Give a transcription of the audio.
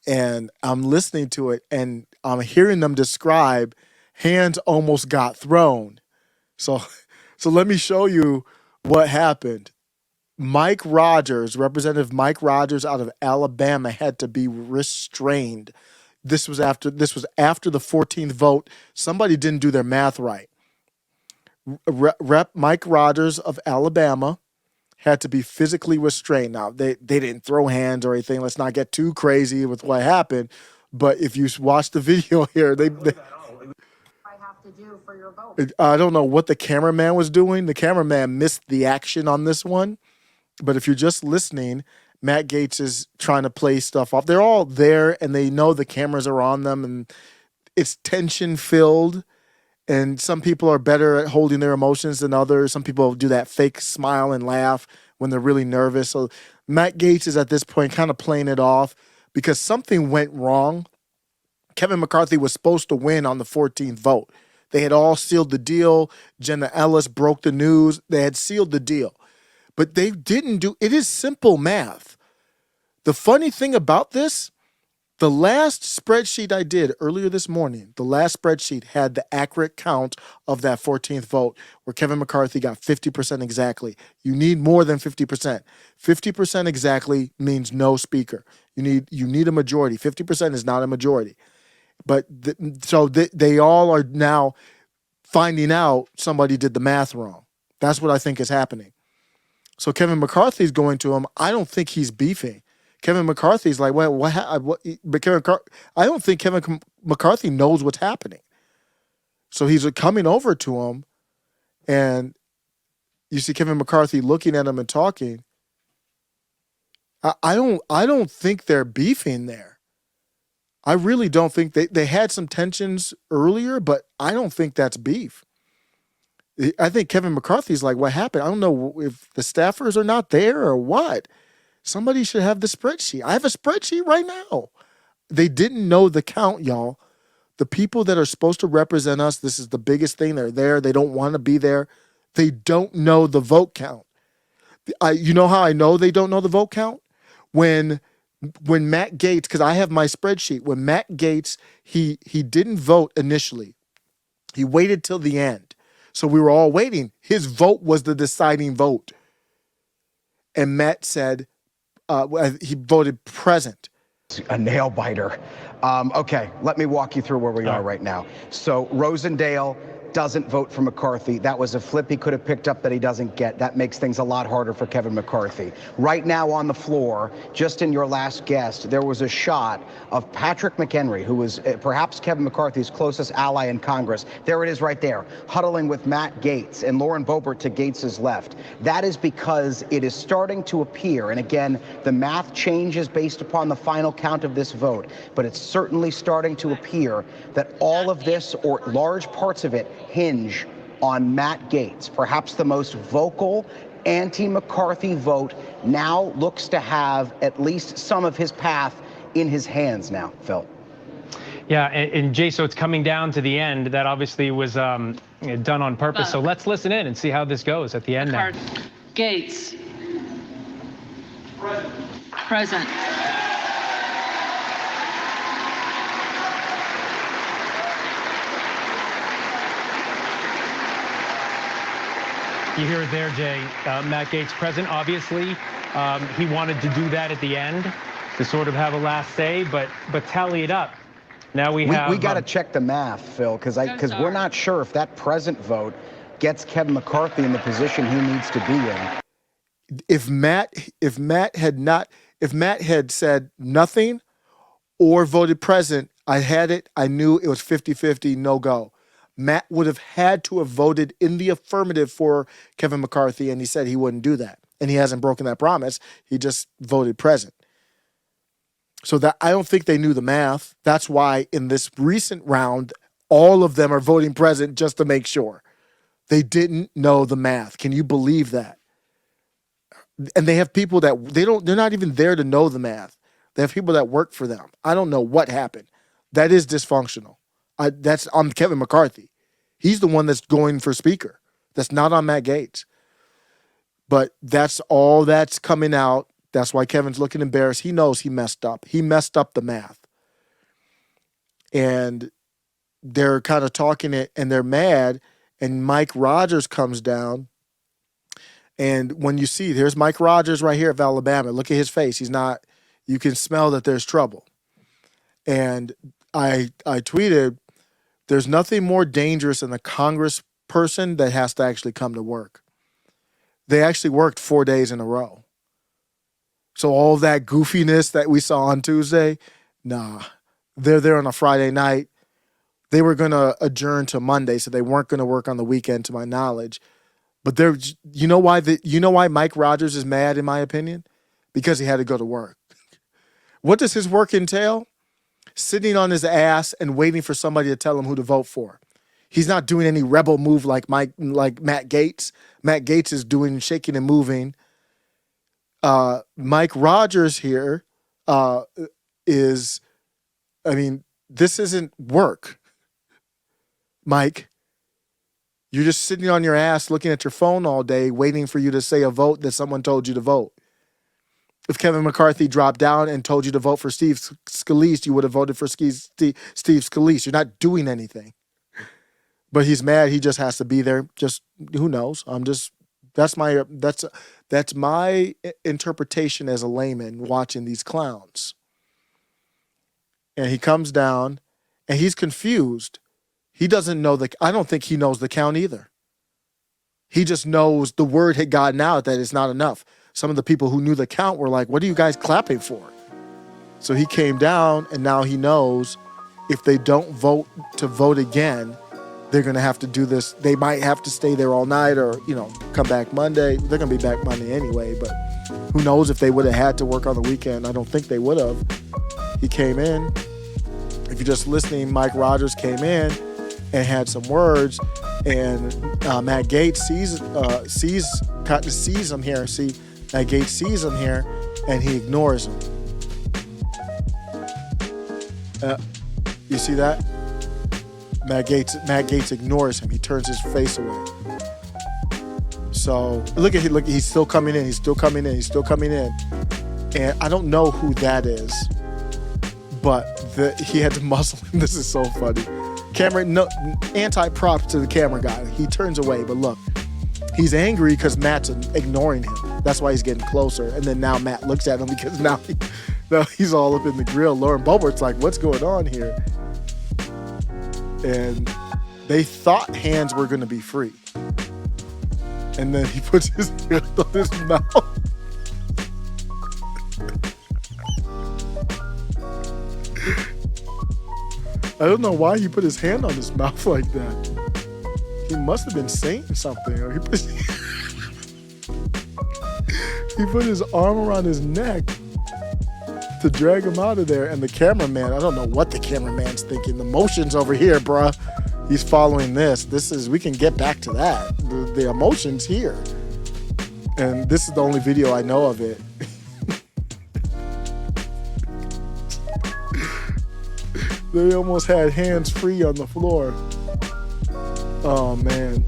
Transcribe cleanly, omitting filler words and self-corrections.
and I'm listening to it, and I'm hearing them describe hands almost got thrown. So, so let me show you what happened. Mike Rogers, Representative Mike Rogers out of Alabama, had to be restrained. This was after the 14th vote. Somebody didn't do their math right. Rep Mike Rogers of Alabama had to be physically restrained. Now they didn't throw hands or anything. Let's not get too crazy with what happened. But if you watch the video here, I have to do for your vote. I don't know what the cameraman was doing. The cameraman missed the action on this one. But if you're just listening, Matt Gaetz is trying to play stuff off. They're all there and they know the cameras are on them and it's tension filled. And some people are better at holding their emotions than others. Some people do that fake smile and laugh when they're really nervous. So Matt Gaetz is at this point kind of playing it off because something went wrong. Kevin McCarthy was supposed to win on the 14th vote. They had all sealed the deal. Jenna Ellis broke the news. They had sealed the deal. But they didn't do it. Is simple math. The funny thing about this, the last spreadsheet I did earlier this morning, the last spreadsheet had the accurate count of that 14th vote where Kevin McCarthy got 50% exactly. You need more than 50%. 50% exactly means no speaker. You need a majority. 50% is not a majority. But they all are now finding out somebody did the math wrong. That's what I think is happening. So Kevin McCarthy's going to him. I don't think he's beefing. Kevin McCarthy's like, well, I don't think Kevin McCarthy knows what's happening. So he's coming over to him, and you see Kevin McCarthy looking at him and talking. I don't think they're beefing there. I really don't think they had some tensions earlier, but I don't think that's beef. I think Kevin McCarthy's like, what happened? I don't know if the staffers are not there or what. Somebody should have the spreadsheet. I have a spreadsheet right now. They didn't know the count, y'all. The people that are supposed to represent us, this is the biggest thing. They're there. They don't want to be there. They don't know the vote count. You know how I know they don't know the vote count? When Matt Gaetz, because I have my spreadsheet, when Matt Gaetz, he didn't vote initially. He waited till the end. So we were all waiting. His vote was the deciding vote. And Matt said he voted present. A nail biter. Okay, let me walk you through where we are right now. So Rosendale doesn't vote for McCarthy. That was a flip he could have picked up that he doesn't get. That makes things a lot harder for Kevin McCarthy. Right now on the floor, just in your last guest, there was a shot of Patrick McHenry, who was perhaps Kevin McCarthy's closest ally in Congress. There it is right there, huddling with Matt Gaetz and Lauren Boebert to Gaetz's left. That is because it is starting to appear, and again, the math changes based upon the final count of this vote, but it's certainly starting to appear that all of this, or large parts of it, hinge on Matt Gaetz. Perhaps the most vocal anti-McCarthy vote now looks to have at least some of his path in his hands now, Phil. Yeah, and Jay, so it's coming down to the end. That obviously was done on purpose. So let's listen in and see how this goes at the end now. Gaetz. Present. You hear it there, Jay. Matt Gaetz present. Obviously, he wanted to do that at the end to sort of have a last say, but tally it up. Now we have. We got to check the math, Phil, because we're not sure if that present vote gets Kevin McCarthy in the position he needs to be in. If Matt had said nothing or voted present, I knew it was 50-50, no go. Matt would have had to have voted in the affirmative for Kevin McCarthy, and he said he wouldn't do that. And he hasn't broken that promise. He just voted present. So that I don't think they knew the math. That's why in this recent round, all of them are voting present just to make sure. They didn't know the math. Can you believe that? And they have people that they're not even there to know the math. They have people that work for them. I don't know what happened. That is dysfunctional. That's on Kevin McCarthy. He's the one that's going for speaker. That's not on Matt Gaetz. But that's all that's coming out That's why Kevin's looking embarrassed. He knows he messed up. He messed up the math. And they're kind of talking it, and they're mad. And Mike Rogers comes down. And when you see, there's Mike Rogers right here of Alabama. Look at his face. He's not, you can smell that there's trouble. And I tweeted, there's nothing more dangerous than a Congress person that has to actually come to work. They actually worked 4 days in a row. So all that goofiness that we saw on Tuesday, nah. They're there on a Friday night. They were going to adjourn to Monday, so they weren't going to work on the weekend, to my knowledge. But you know why Mike Rogers is mad, in my opinion? Because he had to go to work. What does his work entail? Sitting on his ass and waiting for somebody to tell him who to vote for. He's not doing any rebel move like Matt Gaetz. Matt Gaetz is doing shaking and moving. Mike Rogers here is, I mean, this isn't work. Mike, you're just sitting on your ass looking at your phone all day waiting for you to say a vote that someone told you to vote. If Kevin McCarthy dropped down and told you to vote for Steve Scalise, you would have voted for Steve Scalise. You're not doing anything. But he's mad. He just has to be there. Just who knows? That's my interpretation as a layman watching these clowns. And he comes down and he's confused. He doesn't know I don't think he knows the count either. He just knows the word had gotten out that it's not enough. Some of the people who knew the count were like, what are you guys clapping for? So he came down, and now he knows if they don't vote again, they're going to have to do this. They might have to stay there all night or, come back Monday. They're going to be back Monday anyway, but who knows if they would have had to work on the weekend. I don't think they would have. He came in. If you're just listening, Mike Rogers came in and had some words, and Matt Gaetz sees him here. See, Matt Gaetz sees him here, and he ignores him. You see that? Matt Gaetz ignores him. He turns his face away. So look, he's still coming in. He's still coming in. And I don't know who that is, but he had to muzzle him. This is so funny. Anti-props to the camera guy. He turns away, but look, he's angry because Matt's ignoring him. That's why he's getting closer. And then now Matt looks at him because now he's all up in the grill. Lauren Boebert's like, what's going on here? And they thought hands were going to be free. And then he puts his hand on his mouth. I don't know why he put his hand on his mouth like that. He must have been saying something. Or he put his arm around his neck to drag him out of there. And the cameraman, I don't know what the cameraman's thinking. The motion's over here, bruh. He's following this. We can get back to that. The emotion's here. And this is the only video I know of it. They almost had hands free on the floor. Oh, man.